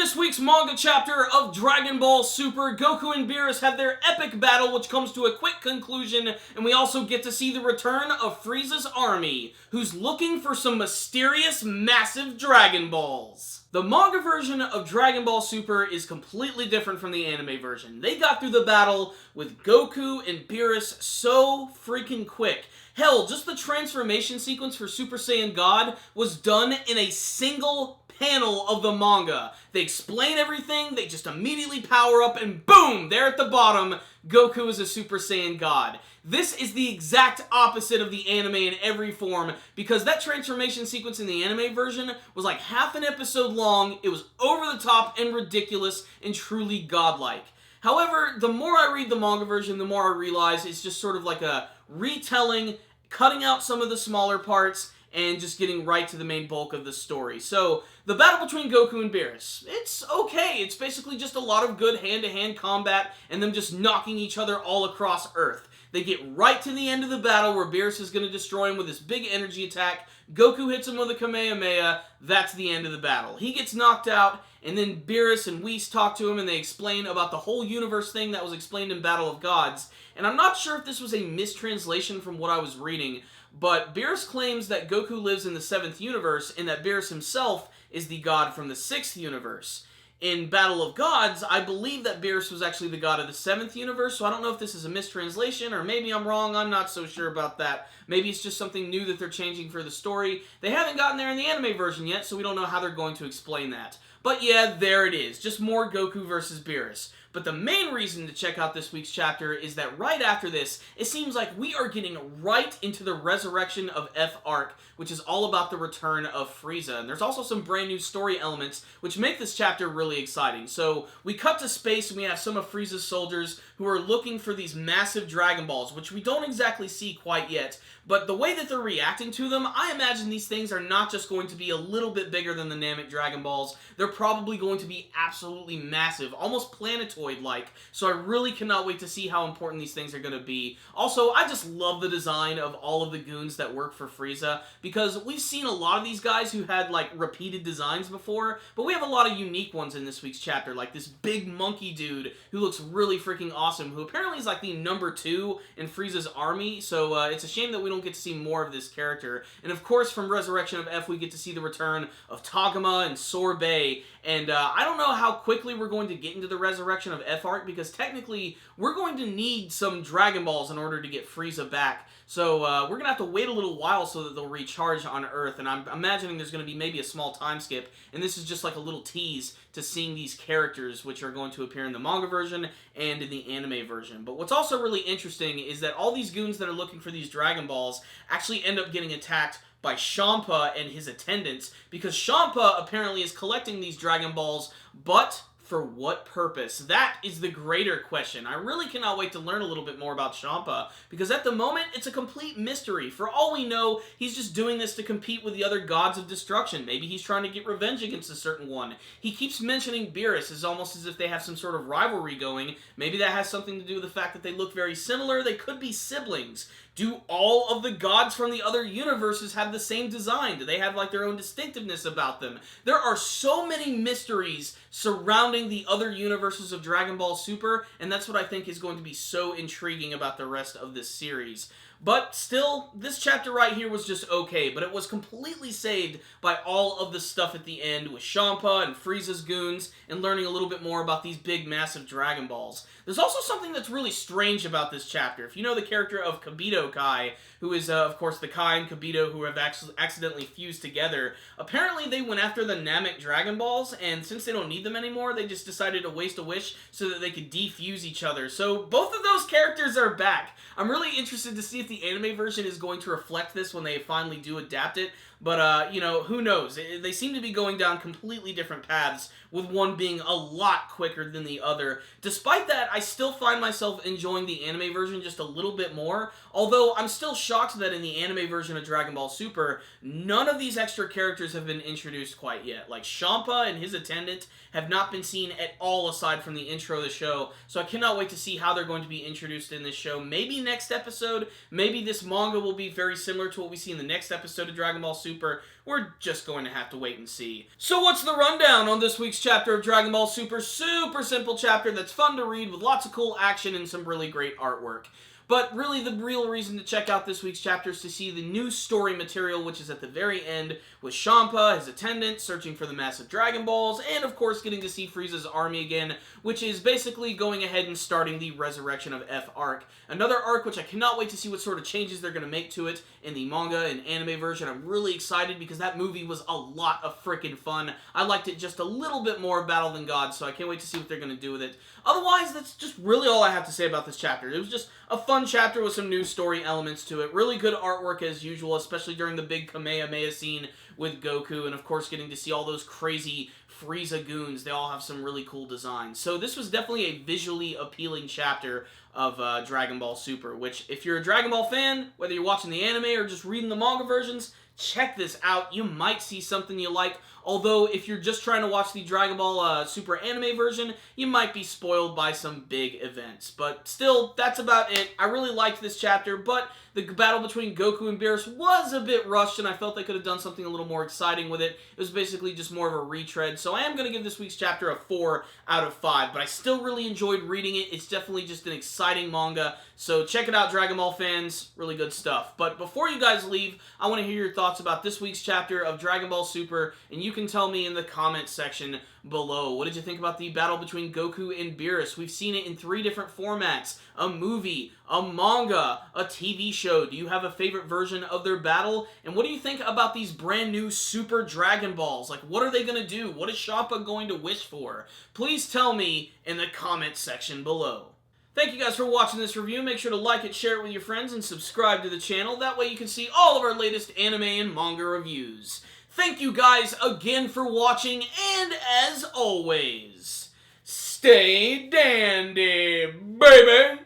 this week's manga chapter of Dragon Ball Super, Goku and Beerus have their epic battle, which comes to a quick conclusion, and we also get to see the return of Frieza's army, who's looking for some mysterious, massive Dragon Balls. The manga version of Dragon Ball Super is completely different from the anime version. They got through the battle with Goku and Beerus so freaking quick. Hell, just the transformation sequence for Super Saiyan God was done in a single panel of the manga. They explain everything, they just immediately power up, and boom! There at the bottom, Goku is a Super Saiyan God. This is the exact opposite of the anime in every form, because that transformation sequence in the anime version was like half an episode long, it was over the top and ridiculous and truly godlike. However, the more I read the manga version, the more I realize it's just sort of like a retelling, cutting out some of the smaller parts, and just getting right to the main bulk of the story. So, the battle between Goku and Beerus, it's okay. It's basically just a lot of good hand-to-hand combat, and them just knocking each other all across Earth. They get right to the end of the battle where Beerus is going to destroy him with this big energy attack. Goku hits him with a Kamehameha. That's the end of the battle. He gets knocked out, and then Beerus and Whis talk to him, and they explain about the whole universe thing that was explained in Battle of Gods. And I'm not sure if this was a mistranslation from what I was reading, but Beerus claims that Goku lives in the 7th universe, and that Beerus himself is the god from the 6th universe. In Battle of Gods, I believe that Beerus was actually the god of the 7th universe, so I don't know if this is a mistranslation, or maybe I'm wrong, I'm not so sure about that. Maybe it's just something new that they're changing for the story. They haven't gotten there in the anime version yet, so we don't know how they're going to explain that. But yeah, there it is, just more Goku versus Beerus. But the main reason to check out this week's chapter is that right after this, it seems like we are getting right into the resurrection of F arc, which is all about the return of Frieza. And there's also some brand new story elements which make this chapter really exciting. So we cut to space and we have some of Frieza's soldiers who are looking for these massive Dragon Balls, which we don't exactly see quite yet. But the way that they're reacting to them, I imagine these things are not just going to be a little bit bigger than the Namek Dragon Balls. They're probably going to be absolutely massive, almost planetoid-like. So I really cannot wait to see how important these things are going to be. Also, I just love the design of all of the goons that work for Frieza, because we've seen a lot of these guys who had, like, repeated designs before, but we have a lot of unique ones in this week's chapter, like this big monkey dude who looks really freaking awesome, who apparently is like the number 2 in Frieza's army, so it's a shame that we don't get to see more of this character. And of course, from Resurrection of F, we get to see the return of Tagoma and Sorbet, and I don't know how quickly we're going to get into the Resurrection of F arc, because technically, we're going to need some Dragon Balls in order to get Frieza back. So we're going to have to wait a little while so that they'll recharge on Earth, and I'm imagining there's going to be maybe a small time skip, and this is just like a little tease to seeing these characters, which are going to appear in the manga version and in the anime version. But what's also really interesting is that all these goons that are looking for these Dragon Balls actually end up getting attacked by Champa and his attendants, because Champa apparently is collecting these Dragon Balls, but for what purpose? That is the greater question. I really cannot wait to learn a little bit more about Champa, because at the moment, it's a complete mystery. For all we know, he's just doing this to compete with the other gods of destruction. Maybe he's trying to get revenge against a certain one. He keeps mentioning Beerus, as almost as if they have some sort of rivalry going. Maybe that has something to do with the fact that they look very similar. They could be siblings. Do all of the gods from the other universes have the same design? Do they have like their own distinctiveness about them? There are so many mysteries surrounding the other universes of Dragon Ball Super, and that's what I think is going to be so intriguing about the rest of this series. But still, this chapter right here was just okay, but it was completely saved by all of the stuff at the end with Champa and Frieza's goons and learning a little bit more about these big, massive Dragon Balls. There's also something that's really strange about this chapter. If you know the character of Kibito Kai, who is, of course, the Kai and Kibito who have accidentally fused together, apparently they went after the Namek Dragon Balls, and since they don't need them anymore, they just decided to waste a wish so that they could defuse each other. So both of those characters are back. I'm really interested to see if the anime version is going to reflect this when they finally do adapt it. But, you know, who knows? They seem to be going down completely different paths, with one being a lot quicker than the other. Despite that, I still find myself enjoying the anime version just a little bit more, although I'm still shocked that in the anime version of Dragon Ball Super, none of these extra characters have been introduced quite yet. Like, Champa and his attendant have not been seen at all aside from the intro of the show, so I cannot wait to see how they're going to be introduced in this show. Maybe next episode, Maybe this manga will be very similar to what we see in the next episode of Dragon Ball Super. We're just going to have to wait and see. So what's the rundown on this week's chapter of Dragon Ball Super? Super simple chapter that's fun to read with lots of cool action and some really great artwork. But really, the real reason to check out this week's chapter is to see the new story material, which is at the very end, with Champa, his attendant, searching for the massive Dragon Balls, and of course getting to see Frieza's army again, which is basically going ahead and starting the Resurrection of F arc. Another arc which I cannot wait to see what sort of changes they're going to make to it in the manga and anime version. I'm really excited because that movie was a lot of freaking fun. I liked it just a little bit more Battle Than God, so I can't wait to see what they're going to do with it. Otherwise, that's just really all I have to say about this chapter. It was just a fun chapter with some new story elements to it. Really good artwork as usual, especially during the big Kamehameha scene with Goku, and of course getting to see all those crazy Frieza goons. They all have some really cool designs. So this was definitely a visually appealing chapter of Dragon Ball Super, which if you're a Dragon Ball fan, whether you're watching the anime or just reading the manga versions, check this out. You might see something you like. Although, if you're just trying to watch the Dragon Ball Super anime version, you might be spoiled by some big events. But still, that's about it. I really liked this chapter, but the battle between Goku and Beerus was a bit rushed, and I felt they could have done something a little more exciting with it. It was basically just more of a retread, so I am going to give this week's chapter a 4 out of 5, but I still really enjoyed reading it. It's definitely just an exciting manga, so check it out, Dragon Ball fans. Really good stuff. But before you guys leave, I want to hear your thoughts about this week's chapter of Dragon Ball Super, and you can tell me in the comments section below. What did you think about the battle between Goku and Beerus? We've seen it in 3 different formats. A movie, a manga, a TV show. Do you have a favorite version of their battle? And what do you think about these brand new Super Dragon Balls? Like, what are they going to do? What is Champa going to wish for? Please tell me in the comments section below. Thank you guys for watching this review. Make sure to like it, share it with your friends, and subscribe to the channel. That way you can see all of our latest anime and manga reviews. Thank you guys again for watching, and as always, stay dandy, baby!